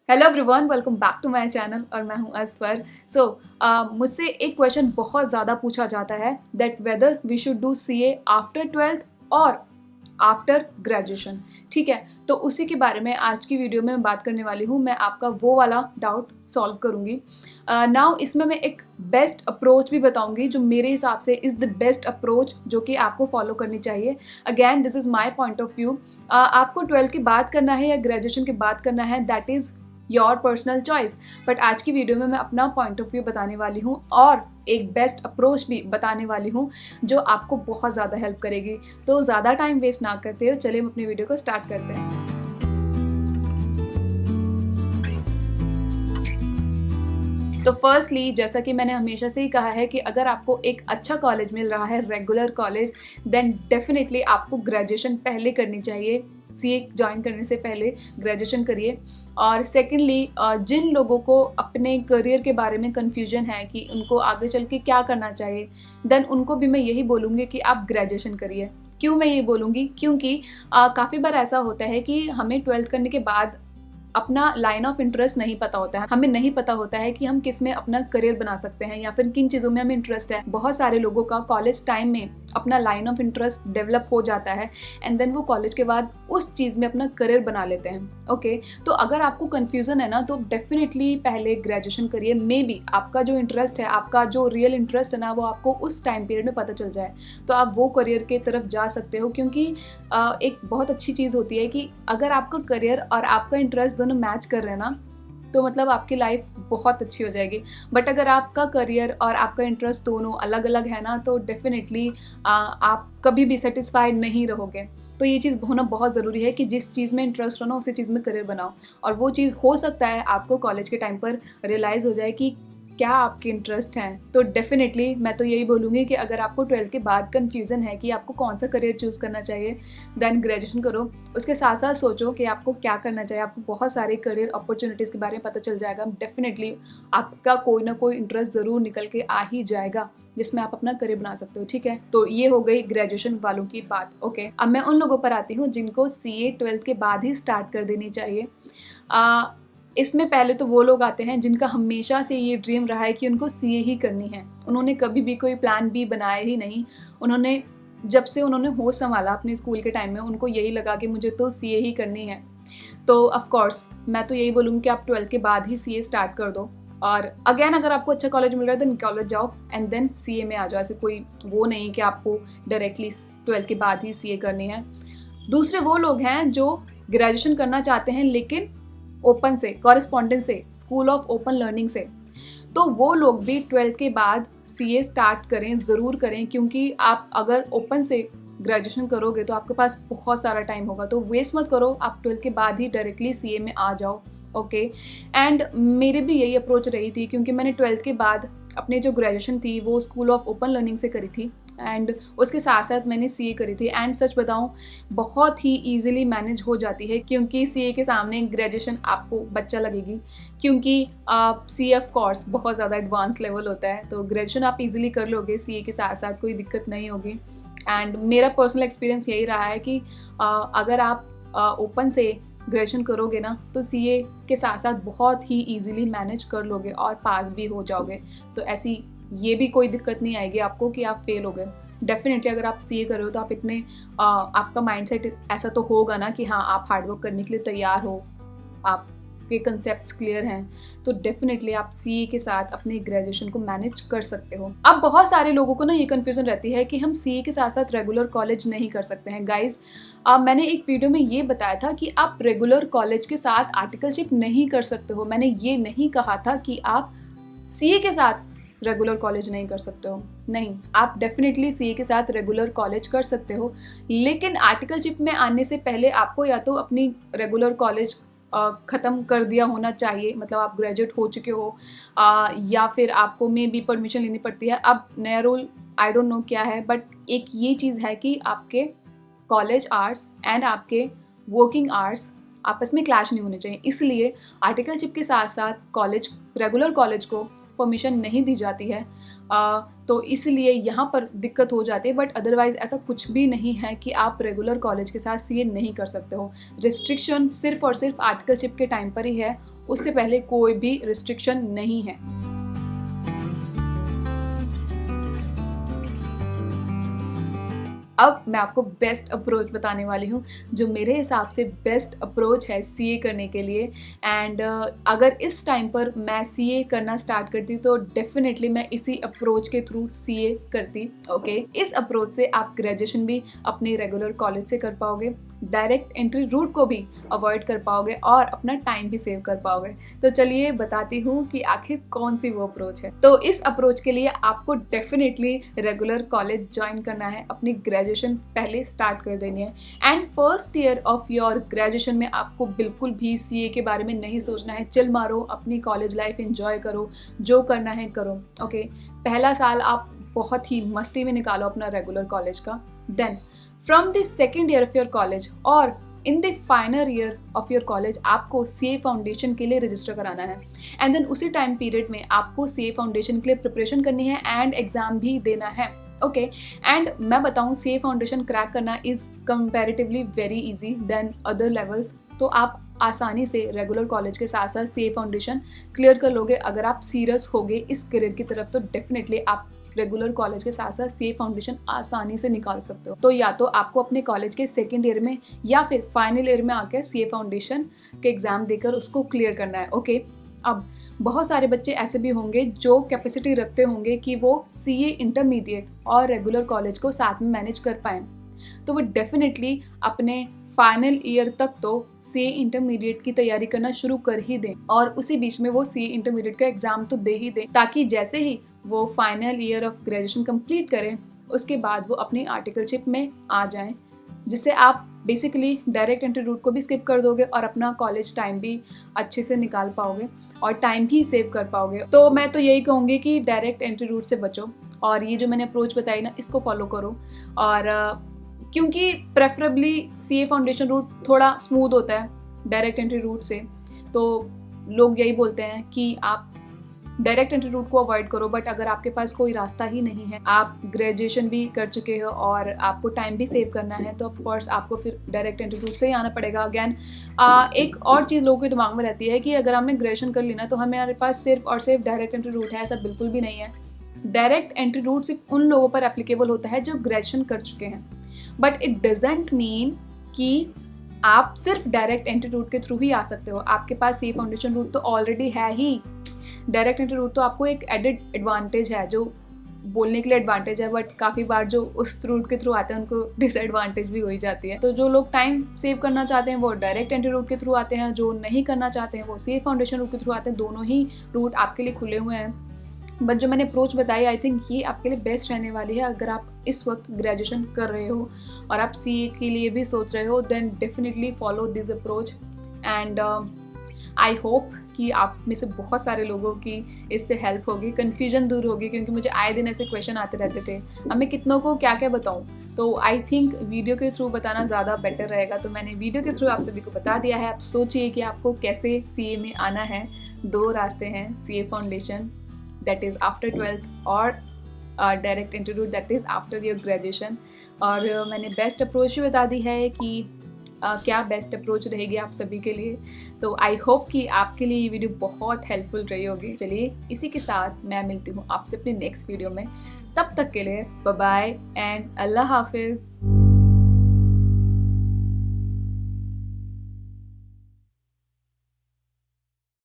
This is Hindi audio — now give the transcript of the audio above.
Hello everyone, welcome back to my channel और मैं हूं असफर। मुझसे एक क्वेश्चन बहुत ज़्यादा पूछा जाता है that whether we should do CA after 12th और आफ्टर ग्रेजुएशन। ठीक है, तो उसी के बारे में आज की वीडियो में मैं बात करने वाली हूँ। मैं आपका वो वाला डाउट सॉल्व करूँगी। नाउ इसमें मैं एक बेस्ट अप्रोच भी बताऊँगी जो मेरे हिसाब से इज़ द बेस्ट अप्रोच जो कि आपको फॉलो करनी चाहिए। Again this is my point of view. आपको 12th के बाद करना है या ग्रेजुएशन के बाद करना है, that is your personal choice. But आज की वीडियो में मैं अपना पॉइंट ऑफ व्यू बताने वाली हूँ और एक बेस्ट अप्रोच भी बताने वाली हूँ जो आपको बहुत ज़्यादा हेल्प करेगी। तो ज़्यादा टाइम वेस्ट ना करते हो, चलिए हम अपनी वीडियो को स्टार्ट करते हैं। तो फर्स्टली, जैसा कि मैंने हमेशा से ही कहा है कि अगर आपको एक अच्छा कॉलेज मिल रहा है, रेगुलर कॉलेज, देन डेफिनेटली आपको ग्रेजुएशन पहले करनी चाहिए। सीए ज्वाइन करने से पहले ग्रेजुएशन करिए। और सेकेंडली, जिन लोगों को अपने करियर के बारे में कन्फ्यूजन है कि उनको आगे चल के क्या करना चाहिए, देन उनको भी मैं यही बोलूँगी कि आप ग्रेजुएशन करिए। क्यों मैं ये बोलूँगी? क्योंकि काफ़ी बार ऐसा होता है कि हमें 12th करने के बाद अपना लाइन ऑफ इंटरेस्ट नहीं पता होता है। हमें नहीं पता होता है कि हम किस में अपना करियर बना सकते हैं या फिर किन चीज़ों में हमें इंटरेस्ट है। बहुत सारे लोगों का कॉलेज टाइम में अपना लाइन ऑफ इंटरेस्ट डेवलप हो जाता है एंड देन वो कॉलेज के बाद उस चीज़ में अपना करियर बना लेते हैं। ओके, तो अगर आपको कन्फ्यूज़न है ना, तो डेफिनेटली पहले ग्रेजुएशन करिए। मे बी आपका जो इंटरेस्ट है, आपका जो रियल इंटरेस्ट है ना, वो आपको उस टाइम पीरियड में पता चल जाए तो आप वो करियर के तरफ जा सकते हो। क्योंकि एक बहुत अच्छी चीज़ होती है कि अगर आपका करियर और आपका इंटरेस्ट दोनों मैच कर रहे हैं ना, तो मतलब आपकी लाइफ बहुत अच्छी हो जाएगी। बट अगर आपका करियर और आपका इंटरेस्ट दोनों अलग अलग है ना, तो डेफिनेटली आप कभी भी सेटिस्फाइड नहीं रहोगे। तो ये चीज़ होना बहुत ज़रूरी है कि जिस चीज़ में इंटरेस्ट हो ना, उसी चीज़ में करियर बनाओ। और वो चीज़ हो सकता है आपको कॉलेज के टाइम पर रियलाइज़ हो जाए कि क्या आपके इंटरेस्ट हैं। तो डेफिनेटली मैं तो यही बोलूँगी कि अगर आपको 12th के बाद कन्फ्यूज़न है कि आपको कौन सा करियर चूज़ करना चाहिए, देन ग्रेजुएशन करो। उसके साथ साथ सोचो कि आपको क्या करना चाहिए। आपको बहुत सारे करियर अपॉर्चुनिटीज़ के बारे में पता चल जाएगा। डेफिनेटली आपका कोई ना कोई इंटरेस्ट ज़रूर निकल के आ ही जाएगा जिसमें आप अपना करियर बना सकते हो। ठीक है, तो ये हो गई ग्रेजुएशन वालों की बात। ओके, अब मैं उन लोगों पर आती हूँ जिनको सीए 12th के बाद ही स्टार्ट कर देनी चाहिए। इसमें पहले तो वो लोग आते हैं जिनका हमेशा से ये ड्रीम रहा है कि उनको सीए ही करनी है। उन्होंने कभी भी कोई प्लान बी बनाया ही नहीं। उन्होंने जब से उन्होंने होश संभाला अपने स्कूल के टाइम में, उनको यही लगा कि मुझे तो सीए ही करनी है। तो ऑफ कोर्स मैं तो यही बोलूँगी कि आप 12th के बाद ही सीए स्टार्ट कर दो। और अगेन, अगर आपको अच्छा कॉलेज मिल रहा है देन कॉलेज जाओ एंड देन सीए में आ जाओ। ऐसे कोई वो नहीं कि आपको डायरेक्टली 12th के बाद ही सीए करनी है। दूसरे वो लोग हैं जो ग्रेजुएशन करना चाहते हैं लेकिन ओपन से, कॉरेस्पॉन्डेंस से, स्कूल ऑफ ओपन लर्निंग से। तो वो लोग भी 12th के बाद सीए स्टार्ट करें, ज़रूर करें। क्योंकि आप अगर ओपन से ग्रेजुएशन करोगे तो आपके पास बहुत सारा टाइम होगा। तो वेस्ट मत करो, आप 12th के बाद ही डायरेक्टली सीए में आ जाओ। ओके, एंड मेरी भी यही अप्रोच रही थी क्योंकि मैंने 12th के बाद अपनी जो ग्रेजुएशन थी वो स्कूल ऑफ ओपन लर्निंग से करी थी एंड उसके साथ साथ मैंने सीए करी थी। एंड सच बताऊं, बहुत ही इजीली मैनेज हो जाती है क्योंकि सीए के सामने ग्रेजुएशन आपको बच्चा लगेगी। क्योंकि सीए ऑफ कोर्स बहुत ज़्यादा एडवांस लेवल होता है, तो ग्रेजुएशन आप इजीली कर लोगे, सीए के साथ साथ कोई दिक्कत नहीं होगी। एंड मेरा पर्सनल एक्सपीरियंस यही रहा है कि अगर आप ओपन से ग्रेजुएशन करोगे ना, तो सीए के साथ साथ बहुत ही इजीली मैनेज कर लोगे और पास भी हो जाओगे। तो ऐसी ये भी कोई दिक्कत नहीं आएगी आपको कि आप फेल हो गए। डेफिनेटली अगर आप सीए कर रहे हो तो आप इतने आपका माइंडसेट ऐसा तो होगा ना कि हाँ, आप हार्डवर्क करने के लिए तैयार हो, आपके कंसेप्ट्स क्लियर हैं, तो डेफिनेटली आप सीए के साथ अपने ग्रेजुएशन को मैनेज कर सकते हो। अब बहुत सारे लोगों को ना ये कन्फ्यूजन रहती है कि हम सीए के साथ साथ रेगुलर कॉलेज नहीं कर सकते हैं। गाइज, मैंने एक वीडियो में ये बताया था कि आप रेगुलर कॉलेज के साथ आर्टिकलशिप नहीं कर सकते हो। मैंने ये नहीं कहा था कि आप सीए के साथ रेगुलर कॉलेज नहीं कर सकते हो। नहीं, आप डेफिनेटली सीए के साथ रेगुलर कॉलेज कर सकते हो, लेकिन आर्टिकलशिप में आने से पहले आपको या तो अपनी रेगुलर कॉलेज ख़त्म कर दिया होना चाहिए, मतलब आप ग्रेजुएट हो चुके हो, या फिर आपको मे बी परमिशन लेनी पड़ती है। अब नया रूल आई डोंट नो क्या है, बट एक ये चीज़ है कि आपके कॉलेज आवर्स एंड आपके वर्किंग आवर्स आपस में क्लैश नहीं होने चाहिए। इसलिए आर्टिकलशिप के साथ साथ कॉलेज, रेगुलर कॉलेज को परमिशन नहीं दी जाती है। तो इसलिए यहाँ पर दिक्कत हो जाती है। बट अदरवाइज ऐसा कुछ भी नहीं है कि आप रेगुलर कॉलेज के साथ सीए नहीं कर सकते हो। रिस्ट्रिक्शन सिर्फ और सिर्फ आर्टिकलशिप के टाइम पर ही है उससे पहले कोई भी रिस्ट्रिक्शन नहीं है। अब मैं आपको बेस्ट अप्रोच बताने वाली हूँ, जो मेरे हिसाब से बेस्ट अप्रोच है सीए करने के लिए। एंड अगर इस टाइम पर मैं सीए करना स्टार्ट करती तो डेफिनेटली मैं इसी अप्रोच के थ्रू सीए करती। ओके, इस अप्रोच से आप ग्रेजुएशन भी अपने रेगुलर कॉलेज से कर पाओगे, डायरेक्ट एंट्री रूट को भी अवॉइड कर पाओगे और अपना टाइम भी सेव कर पाओगे। तो चलिए बताती हूँ कि आखिर कौन सी वो अप्रोच है। तो इस अप्रोच के लिए आपको डेफिनेटली रेगुलर कॉलेज ज्वाइन करना है, अपनी ग्रेजुएशन पहले स्टार्ट कर देनी है। And first year of your graduation में आपको बिल्कुल भी सीए के बारे में नहीं सोचना है। चिल मारो, अपनी कॉलेज लाइफ एंजॉय करो, जो करना है करो। ओके, पहला साल आप बहुत ही मस्ती में निकालो अपना रेगुलर कॉलेज का। Then from the second year of your college और in the final year of your college आपको सीए फाउंडेशन के लिए रजिस्टर कराना है। एंड देन उसी टाइम पीरियड में आपको सीए फाउंडेशन के लिए प्रिपरेशन करनी है एंड एग्जाम भी देना है। ओके, एंड मैं बताऊँ सीए फाउंडेशन क्रैक करना is comparatively very easy than other levels. तो आप आसानी से रेगुलर कॉलेज के साथ साथ सीए फाउंडेशन क्लियर कर लोगे। अगर आप सीरियस होगे इस करियर की तरफ तो डेफिनेटली आप रेगुलर कॉलेज के साथ साथ सीए फाउंडेशन आसानी से निकाल सकते हो। तो या तो आपको अपने कॉलेज के सेकेंड ईयर में या फिर फाइनल ईयर में आकर सीए फाउंडेशन के एग्जाम देकर उसको क्लियर करना है। ओके, अब बहुत सारे बच्चे ऐसे भी होंगे जो कैपेसिटी रखते होंगे कि वो सीए इंटरमीडिएट और रेगुलर कॉलेज को साथ में मैनेज कर पाएँ, तो वो डेफिनेटली अपने फाइनल ईयर तक तो सीए इंटरमीडिएट की तैयारी करना शुरू कर ही दें और उसी बीच में वो सीए इंटरमीडिएट का एग्जाम तो दे ही दें, ताकि जैसे ही वो final year of graduation complete करें उसके बाद वो अपनी आर्टिकलशिप में आ जाएं, जिससे आप बेसिकली डायरेक्ट एंट्री रूट को भी स्किप कर दोगे और अपना कॉलेज टाइम भी अच्छे से निकाल पाओगे और टाइम भी सेव कर पाओगे। तो मैं तो यही कहूँगी कि डायरेक्ट एंट्री रूट से बचो और ये जो मैंने अप्रोच बताई ना इसको फॉलो करो। और क्योंकि प्रेफरेबली सीए फाउंडेशन रूट थोड़ा स्मूथ होता है डायरेक्ट एंट्री रूट से, तो लोग यही बोलते हैं कि आप डायरेक्ट एंट्री रूट को अवॉइड करो। बट अगर आपके पास कोई रास्ता ही नहीं है, आप ग्रेजुएशन भी कर चुके हो और आपको टाइम भी सेव करना है, तो ऑफ कोर्स आपको फिर डायरेक्ट एंट्री रूट से ही आना पड़ेगा। अगैन एक और चीज़ लोगों के दिमाग में रहती है कि अगर हमने ग्रेजुएशन कर ली ना तो हमारे पास सिर्फ और सिर्फ डायरेक्ट एंट्री रूट है। ऐसा बिल्कुल भी नहीं है। डायरेक्ट एंट्री रूट सिर्फ उन लोगों पर एप्लीकेबल होता है जो ग्रेजुएशन कर चुके हैं, बट इट डजेंट मीन कि आप सिर्फ डायरेक्ट एंट्री रूट के थ्रू ही आ सकते हो। आपके पास सीए फाउंडेशन रूट तो ऑलरेडी है ही। डायरेक्ट एंट्री रूट तो आपको एक एडेड एडवांटेज है, जो बोलने के लिए एडवांटेज है, बट काफ़ी बार जो उस रूट के थ्रू आते हैं उनको डिसएडवांटेज भी हो ही जाती है। तो जो लोग टाइम सेव करना चाहते हैं वो डायरेक्ट एंट्री रूट के थ्रू आते हैं, जो नहीं करना चाहते हैं वो सीए फाउंडेशन रूट के थ्रू आते हैं। दोनों ही रूट आपके लिए खुले हुए हैं। बट जो मैंने अप्रोच बताई आई थिंक ये आपके लिए बेस्ट रहने वाली है। अगर आप इस वक्त ग्रेजुएशन कर रहे हो और आप सीए के लिए भी सोच रहे हो, then definitely follow this approach. And I hope कि आप में से बहुत सारे लोगों की इससे हेल्प होगी, कन्फ्यूजन दूर होगी, क्योंकि मुझे आए दिन ऐसे क्वेश्चन आते रहते थे, हमें कितनों को क्या क्या बताऊँ। तो आई थिंक वीडियो के थ्रू बताना ज़्यादा बेटर रहेगा। तो मैंने वीडियो के थ्रू आप सभी को बता दिया है। आप सोचिए कि आपको कैसे सीए में आना है। 2 रास्ते हैं, CA foundation that is after 12th और direct entry route that is after your graduation। और मैंने बेस्ट अप्रोच भी बता दी है कि क्या बेस्ट अप्रोच रहेगी आप सभी के लिए। तो आई होप कि आपके लिए ये वीडियो बहुत हेल्पफुल रही होगी। चलिए इसी के साथ मैं मिलती हूँ आपसे अपनी नेक्स्ट वीडियो में। तब तक के लिए बाय बाय एंड अल्लाह हाफिज़।